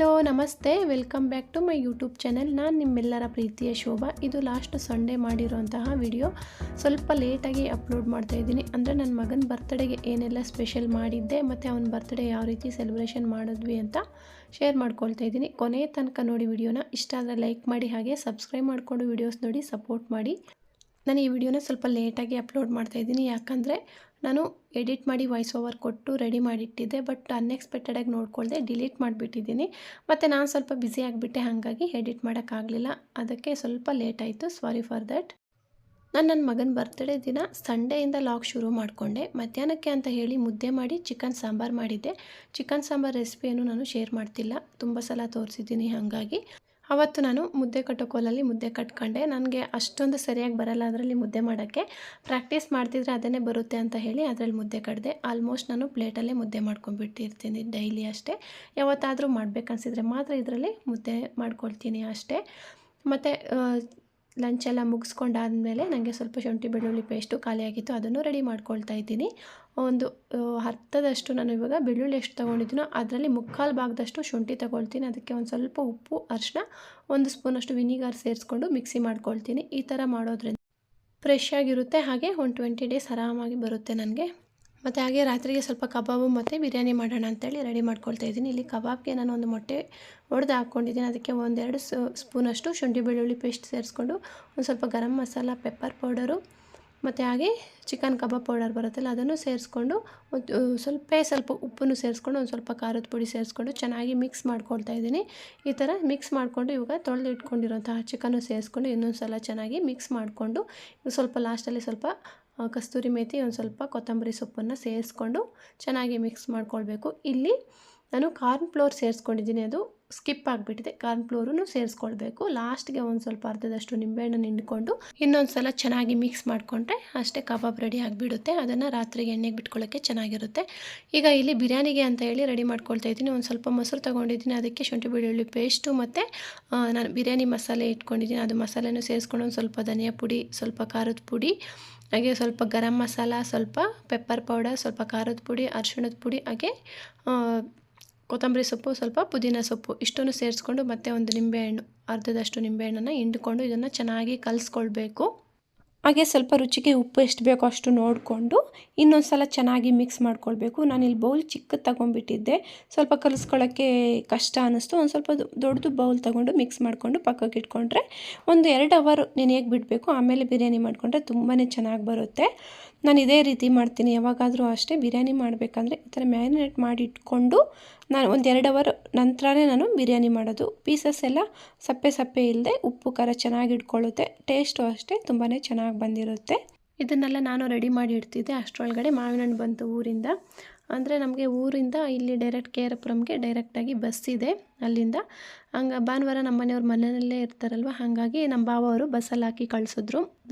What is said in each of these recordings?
Hello ನಮಸ್ತೆ, welcome back to my YouTube channel. ನಾನು ನಿಮ್ಮೆಲ್ಲರ ಪ್ರೀತಿಯ ಶೋಭಾ. ಇದು ಲಾಸ್ಟ್ ಸಂಡೇ ಮಾಡಿರೋಂತಹ ವಿಡಿಯೋ. ಸ್ವಲ್ಪ ಲೇಟಾಗಿ ಅಪ್ಲೋಡ್ ಮಾಡ್ತಾಯಿದ್ದೀನಿ. ಅಂದರೆ ನನ್ನ ಮಗನ ಬರ್ತ್ಡೇಗೆ ಏನೆಲ್ಲ ಸ್ಪೆಷಲ್ ಮಾಡಿದ್ದೆ ಮತ್ತು ಅವನ ಬರ್ತ್ಡೇ ಯಾವ ರೀತಿ ಸೆಲೆಬ್ರೇಷನ್ ಮಾಡಿದ್ವಿ ಅಂತ ಶೇರ್ ಮಾಡ್ಕೊಳ್ತಾ ಇದ್ದೀನಿ. ಕೊನೆ ತನಕ ನೋಡಿ ವಿಡಿಯೋನ. ಇಷ್ಟ ಆದರೆ ಲೈಕ್ ಮಾಡಿ, ಹಾಗೆ ಸಬ್ಸ್ಕ್ರೈಬ್ ಮಾಡಿಕೊಂಡು ವಿಡಿಯೋಸ್ ನೋಡಿ ಸಪೋರ್ಟ್ ಮಾಡಿ. ನಾನು ಈ ವಿಡಿಯೋನ ಸ್ವಲ್ಪ ಲೇಟಾಗಿ ಅಪ್ಲೋಡ್ ಮಾಡ್ತಾಯಿದ್ದೀನಿ, ಯಾಕಂದರೆ ನಾನು ಎಡಿಟ್ ಮಾಡಿ ವಾಯ್ಸ್ ಓವರ್ ಕೊಟ್ಟು ರೆಡಿ ಮಾಡಿಟ್ಟಿದ್ದೆ. ಬಟ್ ಅನ್ಎಕ್ಸ್ಪೆಕ್ಟೆಡಾಗಿ ನೋಡ್ಕೊಳ್ದೆ ಡಿಲೀಟ್ ಮಾಡಿಬಿಟ್ಟಿದ್ದೀನಿ. ಮತ್ತು ನಾನು ಸ್ವಲ್ಪ ಬ್ಯುಸಿ ಆಗಿಬಿಟ್ಟೆ, ಹಾಗಾಗಿ ಎಡಿಟ್ ಮಾಡೋಕ್ಕಾಗಲಿಲ್ಲ. ಅದಕ್ಕೆ ಸ್ವಲ್ಪ ಲೇಟ್ ಆಯಿತು, ಸಾರಿ ಫಾರ್ ದ್ಯಾಟ್. ನಾನು ನನ್ನ ಮಗನ ಬರ್ತ್ಡೇ ದಿನ ಸಂಡೇಯಿಂದ ಲಾಗ್ ಶುರು ಮಾಡಿಕೊಂಡೆ. ಮಧ್ಯಾಹ್ನಕ್ಕೆ ಅಂತ ಹೇಳಿ ಮುದ್ದೆ ಮಾಡಿ ಚಿಕನ್ ಸಾಂಬಾರು ಮಾಡಿದ್ದೆ. ಚಿಕನ್ ಸಾಂಬಾರು ರೆಸಿಪಿಯನ್ನು ನಾನು ಶೇರ್ ಮಾಡ್ತಿಲ್ಲ, ತುಂಬ ಸಲ ತೋರಿಸಿದ್ದೀನಿ. ಹಾಗಾಗಿ ಅವತ್ತು ನಾನು ಮುದ್ದೆ ಕಟ್ಟೋ ಕೋಲಲ್ಲಿ ಮುದ್ದೆ ಕಟ್ಕೊಂಡೆ. ನನಗೆ ಅಷ್ಟೊಂದು ಸರಿಯಾಗಿ ಬರಲ್ಲ ಅದರಲ್ಲಿ ಮುದ್ದೆ ಮಾಡೋಕ್ಕೆ. ಪ್ರಾಕ್ಟೀಸ್ ಮಾಡ್ತಿದ್ರೆ ಅದನ್ನೇ ಬರುತ್ತೆ ಅಂತ ಹೇಳಿ ಅದರಲ್ಲಿ ಮುದ್ದೆ ಕಟ್ಟಿದೆ. ಆಲ್ಮೋಸ್ಟ್ ನಾನು ಪ್ಲೇಟಲ್ಲೇ ಮುದ್ದೆ ಮಾಡ್ಕೊಂಡ್ಬಿಟ್ಟಿರ್ತೀನಿ ಡೈಲಿ ಅಷ್ಟೇ. ಯಾವತ್ತಾದರೂ ಮಾಡಬೇಕನ್ಸಿದ್ರೆ ಮಾತ್ರ ಇದರಲ್ಲಿ ಮುದ್ದೆ ಮಾಡ್ಕೊಳ್ತೀನಿ ಅಷ್ಟೇ. ಮತ್ತು ಲಂಚೆಲ್ಲ ಮುಗಿಸ್ಕೊಂಡಾದಮೇಲೆ ನನಗೆ ಸ್ವಲ್ಪ ಶುಂಠಿ ಬೆಳ್ಳುಳ್ಳಿ ಪೇಸ್ಟು ಖಾಲಿಯಾಗಿತ್ತು, ಅದನ್ನು ರೆಡಿ ಮಾಡ್ಕೊಳ್ತಾ ಇದ್ದೀನಿ. ಒಂದು ಅರ್ಧದಷ್ಟು ನಾನು ಇವಾಗ ಬೆಳ್ಳುಳ್ಳಿ ಎಷ್ಟು ತೊಗೊಂಡಿದ್ದೀನೋ ಅದರಲ್ಲಿ ಮುಕ್ಕಾಲು ಭಾಗದಷ್ಟು ಶುಂಠಿ ತೊಗೊಳ್ತೀನಿ. ಅದಕ್ಕೆ ಒಂದು ಸ್ವಲ್ಪ ಉಪ್ಪು, ಅರಿಶಿನ, 1 ಸ್ಪೂನಷ್ಟು ವಿನಿಗರ್ ಸೇರಿಸ್ಕೊಂಡು ಮಿಕ್ಸಿ ಮಾಡ್ಕೊಳ್ತೀನಿ. ಈ ಥರ ಮಾಡೋದ್ರಿಂದ ಫ್ರೆಶ್ ಆಗಿರುತ್ತೆ, ಹಾಗೆ ಒಂದು 20 ಡೇಸ್ ಆರಾಮಾಗಿ ಬರುತ್ತೆ ನನಗೆ. ಮತ್ತು ಹಾಗೆ ರಾತ್ರಿಗೆ ಸ್ವಲ್ಪ ಕಬಾಬು ಮತ್ತು ಬಿರಿಯಾನಿ ಮಾಡೋಣ ಅಂತೇಳಿ ರೆಡಿ ಮಾಡ್ಕೊಳ್ತಾ ಇದ್ದೀನಿ. ಇಲ್ಲಿ ಕಬಾಬ್ಗೆ ನಾನು ಒಂದು ಮೊಟ್ಟೆ ಒಡೆದು ಹಾಕ್ಕೊಂಡಿದ್ದೀನಿ. ಅದಕ್ಕೆ 1-2 ಸ್ಪೂನಷ್ಟು ಶುಂಠಿ ಬೆಳ್ಳುಳ್ಳಿ ಪೇಸ್ಟ್ ಸೇರಿಸ್ಕೊಂಡು, ಒಂದು ಸ್ವಲ್ಪ ಗರಂ ಮಸಾಲ, ಪೆಪ್ಪರ್ ಪೌಡರು ಮತ್ತು ಹಾಗೆ ಚಿಕನ್ ಕಬಾಬ್ ಪೌಡರ್ ಬರುತ್ತಲ್ಲ ಅದನ್ನು ಸೇರಿಸ್ಕೊಂಡು, ಸ್ವಲ್ಪ ಉಪ್ಪನ್ನು ಸೇರಿಸ್ಕೊಂಡು, ಒಂದು ಸ್ವಲ್ಪ ಖಾರದ ಪುಡಿ ಸೇರಿಸ್ಕೊಂಡು ಚೆನ್ನಾಗಿ ಮಿಕ್ಸ್ ಮಾಡ್ಕೊಳ್ತಾ ಇದ್ದೀನಿ. ಈ ಥರ ಮಿಕ್ಸ್ ಮಾಡಿಕೊಂಡು ಇವಾಗ ತೊಳೆದು ಇಟ್ಕೊಂಡಿರೋಂತಹ ಚಿಕನ್ನು ಸೇರಿಸ್ಕೊಂಡು ಇನ್ನೊಂದು ಸಲ ಚೆನ್ನಾಗಿ ಮಿಕ್ಸ್ ಮಾಡಿಕೊಂಡು, ಸ್ವಲ್ಪ ಲಾಸ್ಟಲ್ಲಿ ಸ್ವಲ್ಪ ಕಸ್ತೂರಿ ಮೇಥಿ, ಒಂದು ಸ್ವಲ್ಪ ಕೊತ್ತಂಬರಿ ಸೊಪ್ಪನ್ನು ಸೇರಿಸ್ಕೊಂಡು ಚೆನ್ನಾಗಿ ಮಿಕ್ಸ್ ಮಾಡ್ಕೊಳ್ಬೇಕು. ಇಲ್ಲಿ ನಾನು ಕಾರ್ನ್ ಫ್ಲೋರ್ ಸೇರಿಸ್ಕೊಂಡಿದ್ದೀನಿ, ಅದು ಸ್ಕಿಪ್ ಆಗಿಬಿಟ್ಟಿದೆ. ಕಾರ್ನ್ ಫ್ಲೋರನ್ನು ಸೇರಿಸ್ಕೊಳ್ಬೇಕು. ಲಾಸ್ಟ್ಗೆ ಒಂದು ಸ್ವಲ್ಪ ಅರ್ಧದಷ್ಟು ನಿಂಬೆಹಣ್ಣನ್ನು ಹಿಂಡ್ಕೊಂಡು ಇನ್ನೊಂದು ಸಲ ಚೆನ್ನಾಗಿ ಮಿಕ್ಸ್ ಮಾಡಿಕೊಂಡ್ರೆ ಅಷ್ಟೇ ಕಬಾಬ್ ರೆಡಿ ಆಗಿಬಿಡುತ್ತೆ. ಅದನ್ನು ರಾತ್ರಿಗೆ ಎಣ್ಣೆಗೆ ಬಿಟ್ಕೊಳ್ಳೋಕ್ಕೆ ಚೆನ್ನಾಗಿರುತ್ತೆ. ಈಗ ಇಲ್ಲಿ ಬಿರಿಯಾನಿಗೆ ಅಂತ ಹೇಳಿ ರೆಡಿ ಮಾಡ್ಕೊಳ್ತಾ ಇದ್ದೀನಿ. ಒಂದು ಸ್ವಲ್ಪ ಮೊಸರು ತೊಗೊಂಡಿದ್ದೀನಿ, ಅದಕ್ಕೆ ಶುಂಠಿ ಬೆಳ್ಳುಳ್ಳಿ ಪೇಸ್ಟು ಮತ್ತು ನಾನು ಬಿರಿಯಾನಿ ಮಸಾಲೆ ಇಟ್ಕೊಂಡಿದ್ದೀನಿ, ಅದು ಮಸಾಲೆನೂ ಸೇರಿಸ್ಕೊಂಡು, ಒಂದು ಸ್ವಲ್ಪ ಧನಿಯಾ ಪುಡಿ, ಸ್ವಲ್ಪ ಖಾರದ ಪುಡಿ, ಹಾಗೆ ಸ್ವಲ್ಪ ಗರಂ ಮಸಾಲ, ಸ್ವಲ್ಪ ಪೆಪ್ಪರ್ ಪೌಡರ್, ಸ್ವಲ್ಪ ಖಾರದ ಪುಡಿ, ಅರಿಶಿಣದ ಪುಡಿ, ಹಾಗೆ ಕೊತ್ತಂಬರಿ ಸೊಪ್ಪು, ಸ್ವಲ್ಪ ಪುದೀನ ಸೊಪ್ಪು, ಇಷ್ಟನ್ನು ಸೇರಿಸ್ಕೊಂಡು ಮತ್ತು ಒಂದು ನಿಂಬೆಹಣ್ಣು, ಅರ್ಧದಷ್ಟು ನಿಂಬೆಹಣ್ಣನ್ನು ಹಿಂಡ್ಕೊಂಡು ಇದನ್ನು ಚೆನ್ನಾಗಿ ಕಲಿಸ್ಕೊಳ್ಬೇಕು. ಹಾಗೆ ಸ್ವಲ್ಪ ರುಚಿಗೆ ಉಪ್ಪು ಎಷ್ಟು ಬೇಕೋ ಅಷ್ಟು ನೋಡಿಕೊಂಡು ಇನ್ನೊಂದು ಸಲ ಚೆನ್ನಾಗಿ ಮಿಕ್ಸ್ ಮಾಡ್ಕೊಳ್ಬೇಕು. ನಾನಿಲ್ಲಿ ಬೌಲ್ ಚಿಕ್ಕದು ತೊಗೊಂಡ್ಬಿಟ್ಟಿದ್ದೆ, ಸ್ವಲ್ಪ ಕಲಿಸ್ಕೊಳ್ಳೋಕ್ಕೆ ಕಷ್ಟ ಅನ್ನಿಸ್ತು. ಒಂದು ಸ್ವಲ್ಪ ದೊಡ್ಡದು ಬೌಲ್ ತೊಗೊಂಡು ಮಿಕ್ಸ್ ಮಾಡಿಕೊಂಡು ಪಕ್ಕಕ್ಕೆ ಇಟ್ಕೊಂಡ್ರೆ ಒಂದು 2 ಅವರ್ ನೆನೆಯಕ್ಕೆ ಬಿಡಬೇಕು. ಆಮೇಲೆ ಬಿರಿಯಾನಿ ಮಾಡಿಕೊಂಡ್ರೆ ತುಂಬಾ ಚೆನ್ನಾಗಿ ಬರುತ್ತೆ. ನಾನು ಇದೇ ರೀತಿ ಮಾಡ್ತೀನಿ ಯಾವಾಗಾದರೂ ಅಷ್ಟೇ. ಬಿರಿಯಾನಿ ಮಾಡಬೇಕಂದ್ರೆ ಈ ಥರ ಮ್ಯಾರಿನೇಟ್ ಮಾಡಿ ಇಟ್ಕೊಂಡು ನಾನು ಒಂದು 2 ಅವರ್ ನಂತರನೇ ನಾನು ಬಿರಿಯಾನಿ ಮಾಡೋದು. ಪೀಸಸ್ ಎಲ್ಲ ಸಪ್ಪೆ ಇಲ್ಲದೆ ಉಪ್ಪು ಖಾರ ಚೆನ್ನಾಗಿ ಇಟ್ಕೊಳ್ಳುತ್ತೆ. ಟೇಸ್ಟು ಅಷ್ಟೇ ತುಂಬಾ ಚೆನ್ನಾಗಿ ಬಂದಿರುತ್ತೆ. ಇದನ್ನೆಲ್ಲ ನಾನು ರೆಡಿ ಮಾಡಿ ಇಡ್ತಿದ್ದೆ. ಅಷ್ಟರೊಳಗಡೆ ಮಾವಿನ ಹಣ್ಣು ಬಂತು ಊರಿಂದ. ಅಂದರೆ ನಮಗೆ ಊರಿಂದ ಇಲ್ಲಿ ಡೈರೆಕ್ಟ್ KRಪುರಂಗೆ ಡೈರೆಕ್ಟಾಗಿ ಬಸ್ ಇದೆ ಅಲ್ಲಿಂದ. ಭಾನುವಾರ ನಮ್ಮ ಮನೆಯವ್ರು ಮನೆಯಲ್ಲೇ ಇರ್ತಾರಲ್ವ, ಹಾಗಾಗಿ ನಮ್ಮ ಭಾವ ಅವರು ಬಸ್ಸಲ್ಲಿ ಹಾಕಿ ಕಳಿಸಿದ್ರು.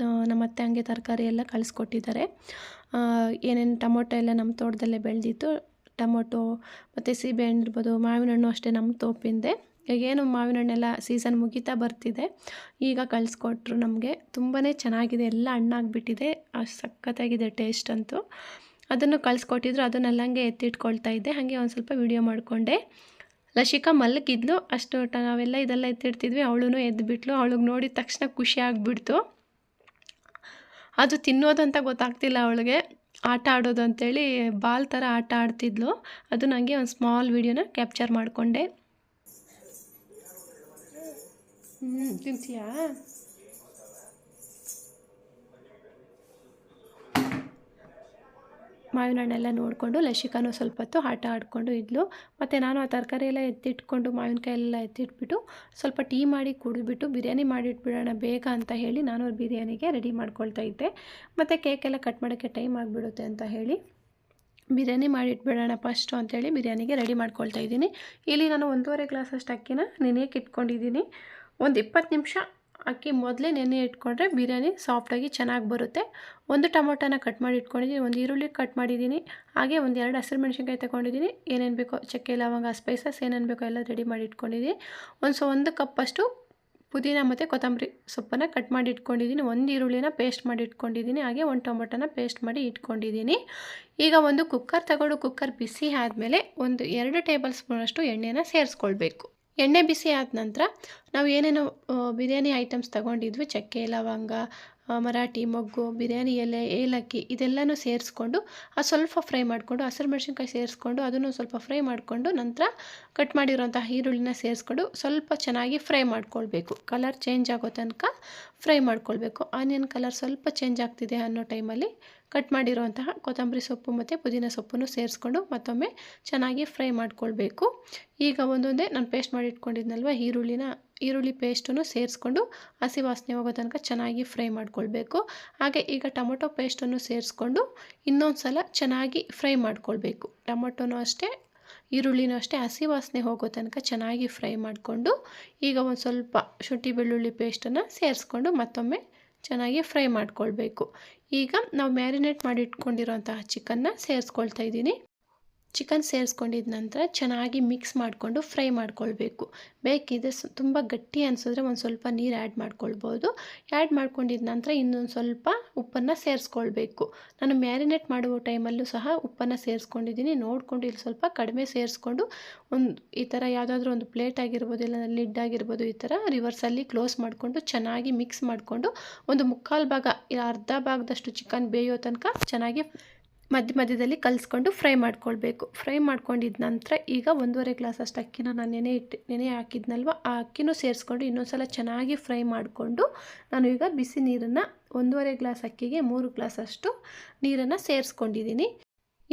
ನಮ್ಮ ಅತ್ತೆ ಹಂಗೆ ತರಕಾರಿ ಎಲ್ಲ ಕಳಿಸ್ಕೊಟ್ಟಿದ್ದಾರೆ. ಏನೇನು ಟೊಮೊಟೊ ಎಲ್ಲ ನಮ್ಮ ತೋಟದಲ್ಲೇ ಬೆಳೆದಿತ್ತು. ಟೊಮೊಟೊ ಮತ್ತು ಸೀಬೆಹಣ್ಣು ಇರ್ಬೋದು, ಮಾವಿನ ಹಣ್ಣು ಅಷ್ಟೇ ನಮ್ಮ ತೋಪಿಂದೆ. ಈಗೇನು ಮಾವಿನ ಹಣ್ಣೆಲ್ಲ ಸೀಸನ್ ಮುಗಿತಾ ಬರ್ತಿದೆ, ಈಗ ಕಳಿಸ್ಕೊಟ್ರು ನಮಗೆ. ತುಂಬಾ ಚೆನ್ನಾಗಿದೆ, ಎಲ್ಲ ಹಣ್ಣಾಗಿಬಿಟ್ಟಿದೆ, ಅಷ್ಟು ಸಖತ್ತಾಗಿದೆ ಟೇಸ್ಟ್ ಅಂತೂ. ಅದನ್ನು ಕಳಿಸ್ಕೊಟ್ಟಿದ್ರು, ಅದನ್ನೆಲ್ಲ ಹಂಗೆ ಎತ್ತಿಟ್ಕೊಳ್ತಾ ಇದ್ದೆ. ಹಾಗೆ ಒಂದು ಸ್ವಲ್ಪ ವೀಡಿಯೋ ಮಾಡಿಕೊಂಡೆ. ಲಶಿಕಾ ಮಲಗಿದ್ಲು, ಅಷ್ಟು ನಾವೆಲ್ಲ ಇದೆಲ್ಲ ಎತ್ತಿಡ್ತಿದ್ವಿ. ಅವಳು ಎದ್ದುಬಿಟ್ಲು. ಅವಳಿಗೆ ನೋಡಿದ ತಕ್ಷಣ ಖುಷಿ ಆಗಿಬಿಡ್ತು. ಅದು ತಿನ್ನೋದಂತ ಗೊತ್ತಾಗ್ತಿಲ್ಲ ಅವಳಿಗೆ, ಆಟ ಆಡೋದು ಅಂಥೇಳಿ ಬಾಲ್ ಥರ ಆಟ ಆಡ್ತಿದ್ಲು. ಅದು ನನಗೆ ಒಂದು ಸ್ಮಾಲ್ ವೀಡಿಯೋನ ಕ್ಯಾಪ್ಚರ್ ಮಾಡಿಕೊಂಡೆ. ತಿಂತೀಯಾ? ಮಾವಿನ ಹಣ್ಣೆಲ್ಲ ನೋಡಿಕೊಂಡು ಲಶಿಕಾನು ಸ್ವಲ್ಪ ಹೊತ್ತು ಆಟ ಆಡಿಕೊಂಡು ಇದ್ಲು. ಮತ್ತು ನಾನು ಆ ತರಕಾರಿ ಎಲ್ಲ ಎತ್ತಿಟ್ಕೊಂಡು, ಮಾವಿನಕಾಯಿ ಎಲ್ಲ ಎತ್ತಿಟ್ಬಿಟ್ಟು ಸ್ವಲ್ಪ ಟೀ ಮಾಡಿ ಕುಡಿದ್ಬಿಟ್ಟು ಬಿರಿಯಾನಿ ಮಾಡಿಟ್ಬಿಡೋಣ ಬೇಗ ಅಂತ ಹೇಳಿ ನಾನು ಬಿರಿಯಾನಿಗೆ ರೆಡಿ ಮಾಡ್ಕೊಳ್ತಾ ಇದ್ದೆ. ಮತ್ತು ಕೇಕೆಲ್ಲ ಕಟ್ ಮಾಡೋಕ್ಕೆ ಟೈಮ್ ಆಗಿಬಿಡುತ್ತೆ ಅಂತ ಹೇಳಿ ಬಿರಿಯಾನಿ ಮಾಡಿಟ್ಬಿಡೋಣ ಫಸ್ಟು ಅಂಥೇಳಿ ಬಿರಿಯಾನಿಗೆ ರೆಡಿ ಮಾಡ್ಕೊಳ್ತಾ ಇದ್ದೀನಿ. ಇಲ್ಲಿ ನಾನು 1.5 ಗ್ಲಾಸಷ್ಟು ಅಕ್ಕಿನ ನೆನೆಯಕ್ಕೆ ಇಟ್ಕೊಂಡಿದ್ದೀನಿ. ಒಂದು 20 ನಿಮಿಷ ಅಕ್ಕಿ ಮೊದಲೇ ನೆನೆ ಇಟ್ಕೊಂಡ್ರೆ ಬಿರಿಯಾನಿ ಸಾಫ್ಟಾಗಿ ಚೆನ್ನಾಗಿ ಬರುತ್ತೆ. 1 ಟೊಮೊಟೊನ ಕಟ್ ಮಾಡಿ ಇಟ್ಕೊಂಡಿದ್ದೀನಿ, 1 ಈರುಳ್ಳಿ ಕಟ್ ಮಾಡಿದ್ದೀನಿ, ಹಾಗೆ 1-2 ಹಸಿರು ಮೆಣಸಿನ್ಕಾಯಿ ತೊಗೊಂಡಿದ್ದೀನಿ. ಏನೇನು ಬೇಕೋ ಚಕ್ಕೆ ಲವಂಗ ಸ್ಪೈಸಸ್ ಏನೇನು ಬೇಕೋ ಎಲ್ಲ ರೆಡಿ ಮಾಡಿ ಇಟ್ಕೊಂಡಿದ್ದೀನಿ. 1 ಕಪ್ಪಷ್ಟು ಪುದೀನ ಮತ್ತು ಕೊತ್ತಂಬರಿ ಸೊಪ್ಪನ್ನು ಕಟ್ ಮಾಡಿ ಇಟ್ಕೊಂಡಿದ್ದೀನಿ. 1 ಈರುಳ್ಳಿನ ಪೇಸ್ಟ್ ಮಾಡಿ ಇಟ್ಕೊಂಡಿದ್ದೀನಿ, ಹಾಗೆ 1 ಟೊಮೊಟೊನ ಪೇಸ್ಟ್ ಮಾಡಿ ಇಟ್ಕೊಂಡಿದ್ದೀನಿ. ಈಗ ಒಂದು ಕುಕ್ಕರ್ ತಗೊಂಡು ಕುಕ್ಕರ್ ಬಿಸಿ ಆದಮೇಲೆ 2 ಟೇಬಲ್ ಸ್ಪೂನಷ್ಟು ಎಣ್ಣೆನ ಸೇರಿಸ್ಕೊಳ್ಬೇಕು. ಎಣ್ಣೆ ಬಿಸಿ ಆದ ನಂತರ ನಾವು ಏನೇನೋ ಬಿರಿಯಾನಿ ಐಟಮ್ಸ್ ತೊಗೊಂಡಿದ್ವಿ, ಚಕ್ಕೆ ಲವಂಗ, ಮರಾಠಿ ಮೊಗ್ಗು, ಬಿರಿಯಾನಿ ಎಲೆ, ಏಲಕ್ಕಿ ಇದೆಲ್ಲನೂ ಸೇರಿಸ್ಕೊಂಡು ಅದು ಸ್ವಲ್ಪ ಫ್ರೈ ಮಾಡಿಕೊಂಡು, ಹಸಿರು ಮೆಣಸಿನ್ಕಾಯಿ ಸೇರಿಸ್ಕೊಂಡು ಅದನ್ನು ಸ್ವಲ್ಪ ಫ್ರೈ ಮಾಡಿಕೊಂಡು, ನಂತರ ಕಟ್ ಮಾಡಿರೋಂಥ ಈರುಳ್ಳಿನ ಸೇರಿಸ್ಕೊಂಡು ಸ್ವಲ್ಪ ಚೆನ್ನಾಗಿ ಫ್ರೈ ಮಾಡ್ಕೊಳ್ಬೇಕು. ಕಲರ್ ಚೇಂಜ್ ಆಗೋ ತನಕ ಫ್ರೈ ಮಾಡ್ಕೊಳ್ಬೇಕು. ಆನಿಯನ್ ಕಲರ್ ಸ್ವಲ್ಪ ಚೇಂಜ್ ಆಗ್ತಿದೆ ಅನ್ನೋ ಟೈಮಲ್ಲಿ ಕಟ್ ಮಾಡಿರುವಂತಹ ಕೊತ್ತಂಬರಿ ಸೊಪ್ಪು ಮತ್ತು ಪುದೀನ ಸೊಪ್ಪನ್ನು ಸೇರಿಸ್ಕೊಂಡು ಮತ್ತೊಮ್ಮೆ ಚೆನ್ನಾಗಿ ಫ್ರೈ ಮಾಡ್ಕೊಳ್ಬೇಕು. ಈಗ ಒಂದೊಂದೇ ನಾನು ಪೇಸ್ಟ್ ಮಾಡಿ ಇಟ್ಕೊಂಡಿದ್ನಲ್ವ ಈರುಳ್ಳಿ ಪೇಸ್ಟನ್ನು ಸೇರಿಸ್ಕೊಂಡು ಹಸಿ ವಾಸನೆ ಹೋಗೋ ತನಕ ಚೆನ್ನಾಗಿ ಫ್ರೈ ಮಾಡ್ಕೊಳ್ಬೇಕು. ಹಾಗೆ ಈಗ ಟೊಮೊಟೊ ಪೇಸ್ಟನ್ನು ಸೇರಿಸ್ಕೊಂಡು ಇನ್ನೊಂದು ಸಲ ಚೆನ್ನಾಗಿ ಫ್ರೈ ಮಾಡ್ಕೊಳ್ಬೇಕು. ಟೊಮೊಟೊನೂ ಅಷ್ಟೇ, ಈರುಳ್ಳಿನೂ ಅಷ್ಟೇ ಹಸಿ ವಾಸನೆ ಹೋಗೋ ತನಕ ಚೆನ್ನಾಗಿ ಫ್ರೈ ಮಾಡಿಕೊಂಡು ಈಗ ಒಂದು ಸ್ವಲ್ಪ ಶುಂಠಿ ಬೆಳ್ಳುಳ್ಳಿ ಪೇಸ್ಟನ್ನು ಸೇರಿಸ್ಕೊಂಡು ಮತ್ತೊಮ್ಮೆ ಚೆನ್ನಾಗಿ ಫ್ರೈ ಮಾಡ್ಕೊಳ್ಬೇಕು. ಈಗ ನಾವು ಮ್ಯಾರಿನೇಟ್ ಮಾಡಿ ಇಟ್ಕೊಂಡಿರೋಂತಹ ಚಿಕನ್ನ ಸೇರಿಸ್ಕೊಳ್ತಾ ಇದ್ದೀನಿ. ಚಿಕನ್ ಸೇರಿಸ್ಕೊಂಡಿದ ನಂತರ ಚೆನ್ನಾಗಿ ಮಿಕ್ಸ್ ಮಾಡಿಕೊಂಡು ಫ್ರೈ ಮಾಡ್ಕೊಳ್ಬೇಕು. ಬೇಕಿದೆ ತುಂಬ ಗಟ್ಟಿ ಅನಿಸಿದ್ರೆ ಒಂದು ಸ್ವಲ್ಪ ನೀರು ಆ್ಯಡ್ ಮಾಡ್ಕೊಳ್ಬೋದು. ಆ್ಯಡ್ ಮಾಡ್ಕೊಂಡಿದ ನಂತರ ಇನ್ನೊಂದು ಸ್ವಲ್ಪ ಉಪ್ಪನ್ನು ಸೇರಿಸ್ಕೊಳ್ಬೇಕು. ನಾನು ಮ್ಯಾರಿನೇಟ್ ಮಾಡುವ ಟೈಮಲ್ಲೂ ಸಹ ಉಪ್ಪನ್ನು ಸೇರಿಸ್ಕೊಂಡಿದ್ದೀನಿ. ನೋಡಿಕೊಂಡು ಇಲ್ಲಿ ಸ್ವಲ್ಪ ಕಡಿಮೆ ಸೇರಿಸ್ಕೊಂಡು ಈ ಥರ ಯಾವುದಾದ್ರೂ ಒಂದು ಪ್ಲೇಟ್ ಆಗಿರ್ಬೋದು, ಇಲ್ಲ ಲಿಡ್ ಆಗಿರ್ಬೋದು, ಈ ಥರ ರಿವರ್ಸಲ್ಲಿ ಕ್ಲೋಸ್ ಮಾಡಿಕೊಂಡು ಚೆನ್ನಾಗಿ ಮಿಕ್ಸ್ ಮಾಡಿಕೊಂಡು ಒಂದು ಮುಕ್ಕಾಲು ಭಾಗ ಇಲ್ಲ ಅರ್ಧ ಭಾಗದಷ್ಟು ಚಿಕನ್ ಬೇಯೋ ತನಕ ಚೆನ್ನಾಗಿ ಮಧ್ಯದಲ್ಲಿ ಕಲಿಸ್ಕೊಂಡು ಫ್ರೈ ಮಾಡ್ಕೊಳ್ಬೇಕು. ಫ್ರೈ ಮಾಡ್ಕೊಂಡಿದ್ದ ನಂತರ ಈಗ 1.5 ಗ್ಲಾಸ್ ಅಷ್ಟು ಅಕ್ಕಿನ ನಾನು ನೆನೆ ಹಾಕಿದ್ನಲ್ವ, ಆ ಅಕ್ಕಿನೂ ಸೇರಿಸ್ಕೊಂಡು ಇನ್ನೊಂದು ಸಲ ಚೆನ್ನಾಗಿ ಫ್ರೈ ಮಾಡಿಕೊಂಡು ನಾನು ಈಗ ಬಿಸಿ ನೀರನ್ನು 1.5 ಗ್ಲಾಸ್ ಅಕ್ಕಿಗೆ 3 ಗ್ಲಾಸ್ ಅಷ್ಟು ನೀರನ್ನು ಸೇರಿಸ್ಕೊಂಡಿದ್ದೀನಿ.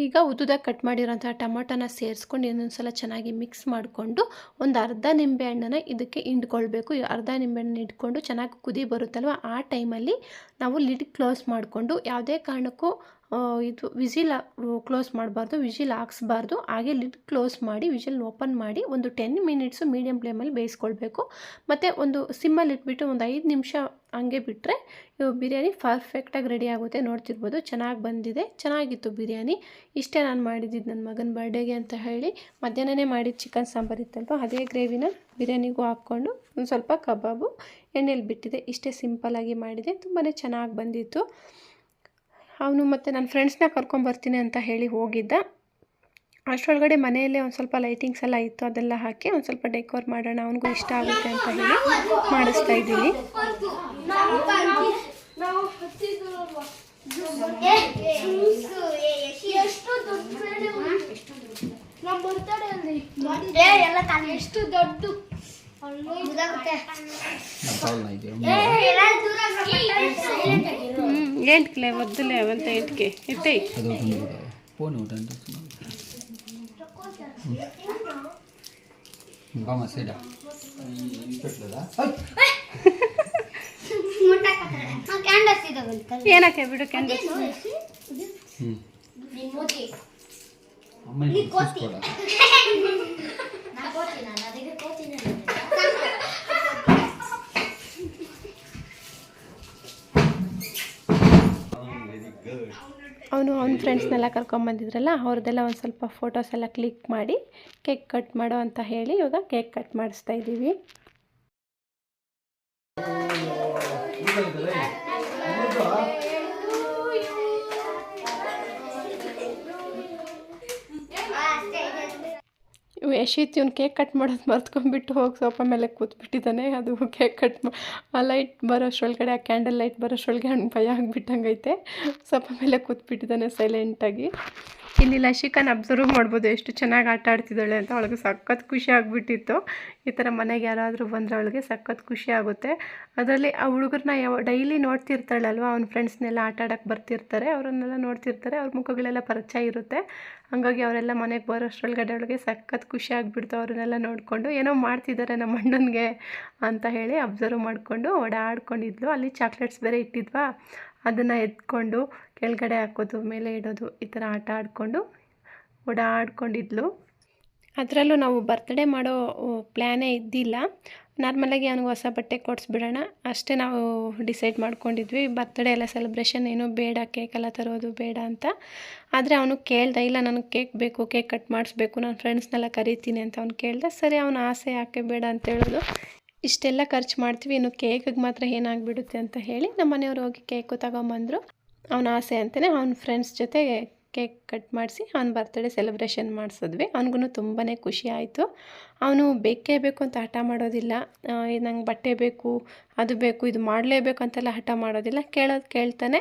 ಈಗ ಉದ್ದುದಾಗಿ ಕಟ್ ಮಾಡಿರೋಂಥ ಟೊಮೊಟೊನ ಸೇರಿಸ್ಕೊಂಡು ಇನ್ನೊಂದು ಸಲ ಚೆನ್ನಾಗಿ ಮಿಕ್ಸ್ ಮಾಡಿಕೊಂಡು ಒಂದು ಅರ್ಧ ನಿಂಬೆಹಣ್ಣನ್ನು ಇದಕ್ಕೆ ಹಿಂಡ್ಕೊಳ್ಬೇಕು. ಅರ್ಧ ನಿಂಬೆಹಣ್ಣು ಇಟ್ಕೊಂಡು ಚೆನ್ನಾಗಿ ಕುದಿ ಬರುತ್ತಲ್ವ, ಆ ಟೈಮಲ್ಲಿ ನಾವು ಲಿಡ್ ಕ್ಲೋಸ್ ಮಾಡಿಕೊಂಡು ಯಾವುದೇ ಕಾರಣಕ್ಕೂ ಇದು ವಿಸಿಲ್ ಕ್ಲೋಸ್ ಮಾಡಬಾರ್ದು, ವಿಸಿಲ್ ಹಾಕ್ಸ್ಬಾರ್ದು. ಹಾಗೆ ಲಿಡ್ ಕ್ಲೋಸ್ ಮಾಡಿ ವಿಸಿಲ್ ಓಪನ್ ಮಾಡಿ ಒಂದು 10 ಮಿನಿಟ್ಸು ಮೀಡಿಯಮ್ ಫ್ಲೇಮಲ್ಲಿ ಬೇಯಿಸ್ಕೊಳ್ಬೇಕು. ಮತ್ತು ಒಂದು ಸಿಮ್ಮಲ್ಲಿ ಇಟ್ಬಿಟ್ಟು ಒಂದು 5 ನಿಮಿಷ ಹಂಗೆ ಬಿಟ್ಟರೆ ಬಿರಿಯಾನಿ ಪರ್ಫೆಕ್ಟಾಗಿ ರೆಡಿ ಆಗುತ್ತೆ. ನೋಡ್ತಿರ್ಬೋದು ಚೆನ್ನಾಗಿ ಬಂದಿದೆ, ಚೆನ್ನಾಗಿತ್ತು ಬಿರಿಯಾನಿ. ಇಷ್ಟೇ ನಾನು ಮಾಡಿದ್ದು ನನ್ನ ಮಗನ ಬರ್ಡೇಗೆ ಅಂತ ಹೇಳಿ ಮಧ್ಯಾಹ್ನನೇ ಮಾಡಿದ ಚಿಕನ್ ಸಾಂಬಾರು ಇತ್ತಲ್ವ, ಅದೇ ಗ್ರೇವಿನ ಬಿರಿಯಾನಿಗೂ ಹಾಕ್ಕೊಂಡು ಒಂದು ಸ್ವಲ್ಪ ಕಬಾಬು ಎಣ್ಣೆಲಿ ಬಿಟ್ಟಿದೆ. ಇಷ್ಟೇ ಸಿಂಪಲ್ಲಾಗಿ ಮಾಡಿದೆ, ತುಂಬಾ ಚೆನ್ನಾಗಿ ಬಂದಿತ್ತು. ಅವನು ಮತ್ತು ನನ್ನ ಫ್ರೆಂಡ್ಸ್ನ ಕರ್ಕೊಂಬರ್ತೀನಿ ಅಂತ ಹೇಳಿ ಹೋಗಿದ್ದ. ಅಷ್ಟರೊಳಗಡೆ ಮನೆಯಲ್ಲೇ ಒಂದು ಸ್ವಲ್ಪ ಲೈಟಿಂಗ್ಸ್ ಎಲ್ಲ ಇತ್ತು, ಅದೆಲ್ಲ ಹಾಕಿ ಒಂದು ಸ್ವಲ್ಪ ಡೆಕೋರ್ ಮಾಡೋಣ, ಅವನಿಗೂ ಇಷ್ಟ ಆಗುತ್ತೆ ಅಂತ ಹೇಳಿ ಮಾಡಿಸ್ತಾ ಇದ್ದೀನಿ. ಎಷ್ಟು ದೊಡ್ಡ ఏంటికిలే వద్దులే అవంతా ఇంటికి ఎత్తాయి ಏನಕ್ಕೆ ಬಿಡು ಕ್ಯಾಂಡಸ್ ಅವನು ಅವ್ನ ಫ್ರೆಂಡ್ಸ್ನೆಲ್ಲ ಕರ್ಕೊಂಬಂದಿದ್ರಲ್ಲ, ಅವ್ರದ್ದೆಲ್ಲ ಒಂದು ಸ್ವಲ್ಪ ಫೋಟೋಸ್ ಎಲ್ಲ ಕ್ಲಿಕ್ ಮಾಡಿ ಕೇಕ್ ಕಟ್ ಮಾಡೋ ಅಂತ ಹೇಳಿ ಇವಾಗ ಕೇಕ್ ಕಟ್ ಮಾಡಿಸ್ತಾ ಇದ್ದೀವಿ. ಯಶಿತ್ ಇವ್ನು ಕೇಕ್ ಕಟ್ ಮಾಡೋದು ಮರ್ತ್ಕೊಂಡ್ಬಿಟ್ಟು ಹೋಗಿ ಸೋಫಾ ಮೇಲೆ ಕೂತ್ಬಿಟ್ಟಿದ್ದಾನೆ. ಅದು ಕೇಕ್ ಕಟ್ ಆ ಲೈಟ್ ಬರೋಷ್ರೊಳಗಡೆ, ಆ ಕ್ಯಾಂಡಲ್ ಲೈಟ್ ಬರೋಷ್ರೊಳಗೆ ಅವ್ನಿಗೆ ಭಯ ಆಗಿಬಿಟ್ಟಂಗೈತೆ. ಸೋಫಾ ಮೇಲೆ ಕೂತ್ಬಿಟ್ಟಿದ್ದಾನೆ ಸೈಲೆಂಟಾಗಿ. ಇಲ್ಲಿ ಲಶಿಕನ ಅಬ್ಸರ್ವ್ ಮಾಡ್ಬೋದು ಎಷ್ಟು ಚೆನ್ನಾಗಿ ಆಟ ಆಡ್ತಿದ್ದಾಳೆ ಅಂತ. ಅವಳಿಗೆ ಸಖತ್ ಖುಷಿ ಆಗಿಬಿಟ್ಟಿತ್ತು. ಈ ಥರ ಮನೆಗೆ ಯಾರಾದರೂ ಬಂದರೆ ಅವಳಿಗೆ ಸಖತ್ ಖುಷಿ ಆಗುತ್ತೆ. ಅದರಲ್ಲಿ ಆ ಹುಡುಗರನ್ನ ಡೈಲಿ ನೋಡ್ತಿರ್ತಾಳಲ್ವ, ಅವ್ನ ಫ್ರೆಂಡ್ಸ್ನೆಲ್ಲ ಆಟ ಆಡೋಕ್ಕೆ ಬರ್ತಿರ್ತಾರೆ, ಅವರನ್ನೆಲ್ಲ ನೋಡ್ತಿರ್ತಾರೆ, ಅವ್ರ ಮುಖಗಳೆಲ್ಲ ಪರಿಚಯ ಇರುತ್ತೆ. ಹಾಗಾಗಿ ಅವರೆಲ್ಲ ಮನೆಗೆ ಬರೋಷ್ರೊಳಗಡೆ ಅವಳಿಗೆ ಸಖತ್ ಖುಷಿ ಆಗಿಬಿಡ್ತು. ಅವ್ರನ್ನೆಲ್ಲ ನೋಡಿಕೊಂಡು ಏನೋ ಮಾಡ್ತಿದ್ದಾರೆ ನಮ್ಮ ಅಣ್ಣನಿಗೆ ಅಂತ ಹೇಳಿ ಅಬ್ಸರ್ವ್ ಮಾಡಿಕೊಂಡು ಓಡಾಡ್ಕೊಂಡಿದ್ಲು. ಅಲ್ಲಿ ಚಾಕ್ಲೇಟ್ಸ್ ಬೇರೆ ಇಟ್ಟಿದ್ವಾ, ಅದನ್ನು ಎತ್ಕೊಂಡು ಕೆಳಗಡೆ ಹಾಕೋದು, ಮೇಲೆ ಇಡೋದು, ಈ ಥರ ಆಟ ಆಡಿಕೊಂಡು ಓಡಾಡ್ಕೊಂಡಿದ್ಲು. ಅದರಲ್ಲೂ ನಾವು ಬರ್ತ್ಡೇ ಮಾಡೋ ಪ್ಲ್ಯಾನೇ ಇದ್ದಿಲ್ಲ. ನಾರ್ಮಲಾಗಿ ಅವನಿಗೆ ಹೊಸ ಬಟ್ಟೆ ಕೊಡಿಸ್ಬಿಡೋಣ ಅಷ್ಟೇ ನಾವು ಡಿಸೈಡ್ ಮಾಡ್ಕೊಂಡಿದ್ವಿ. ಬರ್ತ್ಡೇ ಎಲ್ಲ ಸೆಲೆಬ್ರೇಷನ್ ಏನೂ ಬೇಡ, ಕೇಕೆಲ್ಲ ತರೋದು ಬೇಡ ಅಂತ. ಆದರೆ ಅವನು ಕೇಳ್ದೆ, ಇಲ್ಲ ನನಗೆ ಕೇಕ್ ಬೇಕು, ಕೇಕ್ ಕಟ್ ಮಾಡಿಸ್ಬೇಕು, ನಾನು ಫ್ರೆಂಡ್ಸ್ನೆಲ್ಲ ಕರಿತೀನಿ ಅಂತ ಅವ್ನು ಕೇಳ್ದೆ. ಸರಿ, ಅವನ ಆಸೆ ಯಾಕೆ ಬೇಡ ಅಂತ ಹೇಳೋದು. ಇಷ್ಟೆಲ್ಲ ಖರ್ಚು ಮಾಡ್ತೀವಿ, ಇನ್ನು ಕೇಕಿಗೆ ಮಾತ್ರ ಏನಾಗಿಬಿಡುತ್ತೆ ಅಂತ ಹೇಳಿ ನಮ್ಮ ಮನೆಯವ್ರು ಹೋಗಿ ಕೇಕು ತಗೊಂಬಂದರು. ಅವನ ಆಸೆ ಅಂತಲೇ ಅವ್ನ ಫ್ರೆಂಡ್ಸ್ ಜೊತೆ ಕೇಕ್ ಕಟ್ ಮಾಡಿಸಿ ಅವ್ನ ಬರ್ತ್ಡೇ ಸೆಲೆಬ್ರೇಷನ್ ಮಾಡಿಸಿದ್ವಿ. ಅವ್ನಿಗೂ ತುಂಬಾ ಖುಷಿ ಆಯಿತು. ಅವನು ಬೇಕೇ ಬೇಕು ಅಂತ ಹಠ ಮಾಡೋದಿಲ್ಲ, ನಂಗೆ ಬಟ್ಟೆ ಬೇಕು, ಅದು ಬೇಕು, ಇದು ಮಾಡಲೇಬೇಕು ಅಂತೆಲ್ಲ ಹಠ ಮಾಡೋದಿಲ್ಲ. ಕೇಳೋದು ಕೇಳ್ತಾನೆ.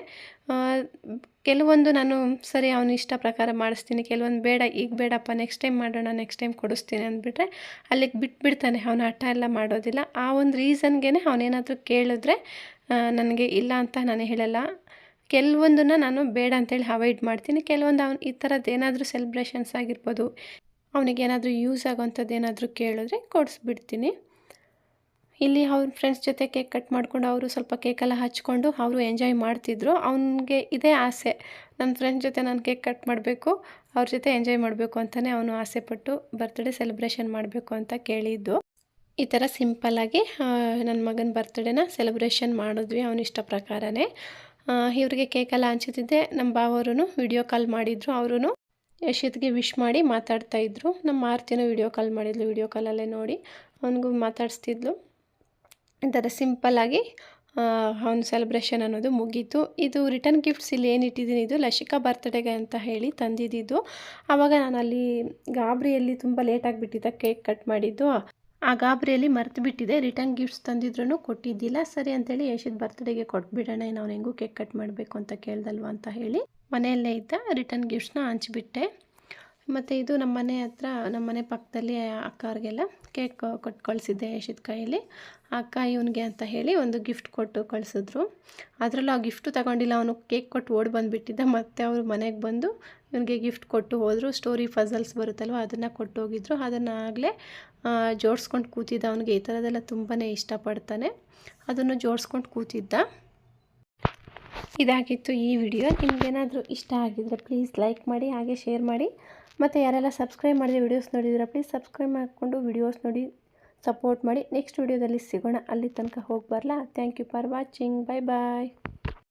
ಕೆಲವೊಂದು ನಾನು ಸರಿ ಅವನು ಇಷ್ಟ ಪ್ರಕಾರ ಮಾಡಿಸ್ತೀನಿ, ಕೆಲವೊಂದು ಬೇಡ, ಈಗ ಬೇಡಪ್ಪ, ನೆಕ್ಸ್ಟ್ ಟೈಮ್ ಮಾಡೋಣ, ನೆಕ್ಸ್ಟ್ ಟೈಮ್ ಕೊಡಿಸ್ತೀನಿ ಅಂದ್ಬಿಟ್ರೆ ಅಲ್ಲಿಗೆ ಬಿಟ್ಬಿಡ್ತಾನೆ. ಅವನು ಹಠ ಎಲ್ಲ ಮಾಡೋದಿಲ್ಲ. ಆ ಒಂದು ರೀಸನ್ಗೆ ಅವನೇನಾದರೂ ಕೇಳಿದ್ರೆ ನನಗೆ ಇಲ್ಲ ಅಂತ ನಾನು ಹೇಳಲ್ಲ. ಕೆಲವೊಂದನ್ನು ನಾನು ಬೇಡ ಅಂತೇಳಿ ಅವಾಯ್ಡ್ ಮಾಡ್ತೀನಿ. ಕೆಲವೊಂದು ಅವ್ನು ಈ ಥರದ್ದು ಏನಾದರೂ ಸೆಲೆಬ್ರೇಷನ್ಸ್ ಆಗಿರ್ಬೋದು, ಅವನಿಗೇನಾದರೂ ಯೂಸ್ ಆಗೋವಂಥದ್ದು ಏನಾದರೂ ಕೇಳಿದ್ರೆ ಕೊಡಿಸ್ಬಿಡ್ತೀನಿ. ಇಲ್ಲಿ ಅವ್ರ ಫ್ರೆಂಡ್ಸ್ ಜೊತೆ ಕೇಕ್ ಕಟ್ ಮಾಡ್ಕೊಂಡು ಅವರು ಸ್ವಲ್ಪ ಕೇಕೆಲ್ಲ ಹಚ್ಕೊಂಡು ಅವರು ಎಂಜಾಯ್ ಮಾಡ್ತಿದ್ರು. ಅವನಿಗೆ ಇದೇ ಆಸೆ, ನನ್ನ ಫ್ರೆಂಡ್ಸ್ ಜೊತೆ ನಾನು ಕೇಕ್ ಕಟ್ ಮಾಡಬೇಕು, ಅವ್ರ ಜೊತೆ ಎಂಜಾಯ್ ಮಾಡಬೇಕು ಅಂತಲೇ ಅವನು ಆಸೆಪಟ್ಟು ಬರ್ತ್ಡೇ ಸೆಲೆಬ್ರೇಷನ್ ಮಾಡಬೇಕು ಅಂತ ಕೇಳಿದ್ದು. ಈ ಥರ ಸಿಂಪಲ್ಲಾಗಿ ನನ್ನ ಮಗನ ಬರ್ತ್ಡೇನ ಸೆಲೆಬ್ರೇಷನ್ ಮಾಡಿದ್ವಿ ಅವನ ಇಷ್ಟ ಪ್ರಕಾರನೇ. ಇವ್ರಿಗೆ ಕೇಕೆಲ್ಲ ಹಂಚುತ್ತಿದ್ದೆ. ನಮ್ಮ ಬಾವವರು ವಿಡಿಯೋ ಕಾಲ್ ಮಾಡಿದರು. ಅವರು ಯಶಿತ್ಗೆ ವಿಶ್ ಮಾಡಿ ಮಾತಾಡ್ತಾಯಿದ್ರು. ನಮ್ಮ ಆರ್ತಿನೂ ವಿಡಿಯೋ ಕಾಲ್ ಮಾಡಿದ್ಲು. ವಿಡಿಯೋ ಕಾಲಲ್ಲೇ ನೋಡಿ ಅವನಿಗೂ ಮಾತಾಡಿಸ್ತಿದ್ಲು. ಈ ಥರ ಸಿಂಪಲ್ಲಾಗಿ ಅವನ ಸೆಲೆಬ್ರೇಷನ್ ಅನ್ನೋದು ಮುಗೀತು. ಇದು ರಿಟರ್ನ್ ಗಿಫ್ಟ್ಸ್ ಇಲ್ಲಿ ಏನು ಇಟ್ಟಿದ್ದೀನಿ, ಇದು ಲಶಿಕಾ ಬರ್ತ್ಡೇಗೆ ಅಂತ ಹೇಳಿ ತಂದಿದ್ದು. ಆವಾಗ ನಾನು ಅಲ್ಲಿ ಗಾಬರಿಯಲ್ಲಿ ತುಂಬ ಲೇಟಾಗಿಬಿಟ್ಟಿದ್ದೆ ಕೇಕ್ ಕಟ್ ಮಾಡಿದ್ದು. ಆ ಗಾಬರಿಯಲ್ಲಿ ಮರೆತು ಬಿಟ್ಟಿದೆ. ರಿಟರ್ನ್ ಗಿಫ್ಟ್ಸ್ ತಂದಿದ್ರೂ ಕೊಟ್ಟಿದ್ದಿಲ್ಲ. ಸರಿ ಅಂತೇಳಿ ಯಶಿತ್ ಬರ್ತ್ಡೇಗೆ ಕೊಟ್ಬಿಡೋಣ, ನಾವು ಹೆಂಗೂ ಕೇಕ್ ಕಟ್ ಮಾಡಬೇಕು ಅಂತ ಕೇಳ್ದಲ್ವ ಅಂತ ಹೇಳಿ ಮನೆಯಲ್ಲೇ ಇದ್ದ ರಿಟರ್ನ್ ಗಿಫ್ಟ್ಸ್ನ ಹಂಚಿಬಿಟ್ಟೆ. ಮತ್ತು ಇದು ನಮ್ಮ ಮನೆ ಹತ್ರ, ನಮ್ಮ ಮನೆ ಪಕ್ಕದಲ್ಲಿ ಅಕ್ಕವ್ರಿಗೆಲ್ಲ ಕೇಕ್ ಕೊಟ್ಟು ಕಳಿಸಿದ್ದೆ ಯಶಿತ್ ಕೈಯಲ್ಲಿ. ಅಕ್ಕ ಇವನಿಗೆ ಅಂತ ಹೇಳಿ ಒಂದು ಗಿಫ್ಟ್ ಕೊಟ್ಟು ಕಳಿಸಿದ್ರು. ಅದರಲ್ಲೂ ಆ ಗಿಫ್ಟು ತಗೊಂಡಿಲ್ಲ, ಅವನು ಕೇಕ್ ಕೊಟ್ಟು ಓಡಿ ಬಂದುಬಿಟ್ಟಿದ್ದ. ಮತ್ತು ಅವರು ಮನೆಗೆ ಬಂದು ಇವನಿಗೆ ಗಿಫ್ಟ್ ಕೊಟ್ಟು ಹೋದರು. ಸ್ಟೋರಿ ಫಝಲ್ಸ್ ಬರುತ್ತಲ್ವ, ಅದನ್ನು ಕೊಟ್ಟು ಹೋಗಿದ್ರು. ಅದನ್ನು ಆಗಲೇ ಜೋಡಿಸ್ಕೊಂಡು ಕೂತಿದ್ದ. ಅವನಿಗೆ ಈ ಥರದ್ದೆಲ್ಲ ತುಂಬಾ ಇಷ್ಟಪಡ್ತಾನೆ. ಅದನ್ನು ಜೋಡಿಸ್ಕೊಂಡು ಕೂತಿದ್ದ. ಇದಾಗಿತ್ತು ಈ ವಿಡಿಯೋ. ನಿಮಗೇನಾದರೂ ಇಷ್ಟ ಆಗಿದ್ದರೆ ಪ್ಲೀಸ್ ಲೈಕ್ ಮಾಡಿ, ಹಾಗೆ ಶೇರ್ ಮಾಡಿ. ಮತ್ತು ಯಾರೆಲ್ಲ ಸಬ್ಸ್ಕ್ರೈಬ್ ಮಾಡಿದ್ರೆ ವಿಡಿಯೋಸ್ ನೋಡಿದ್ರೆ ಪ್ಲೀಸ್ ಸಬ್ಸ್ಕ್ರೈಬ್ ಮಾಡಿಕೊಂಡು ವಿಡಿಯೋಸ್ ನೋಡಿ ಸಪೋರ್ಟ್ ಮಾಡಿ. ನೆಕ್ಸ್ಟ್ ವಿಡಿಯೋದಲ್ಲಿ ಸಿಗೋಣ. ಅಲ್ಲಿ ತನಕ ಹೋಗಿ ಬರಲಾ. Thank you for watching. Bye bye.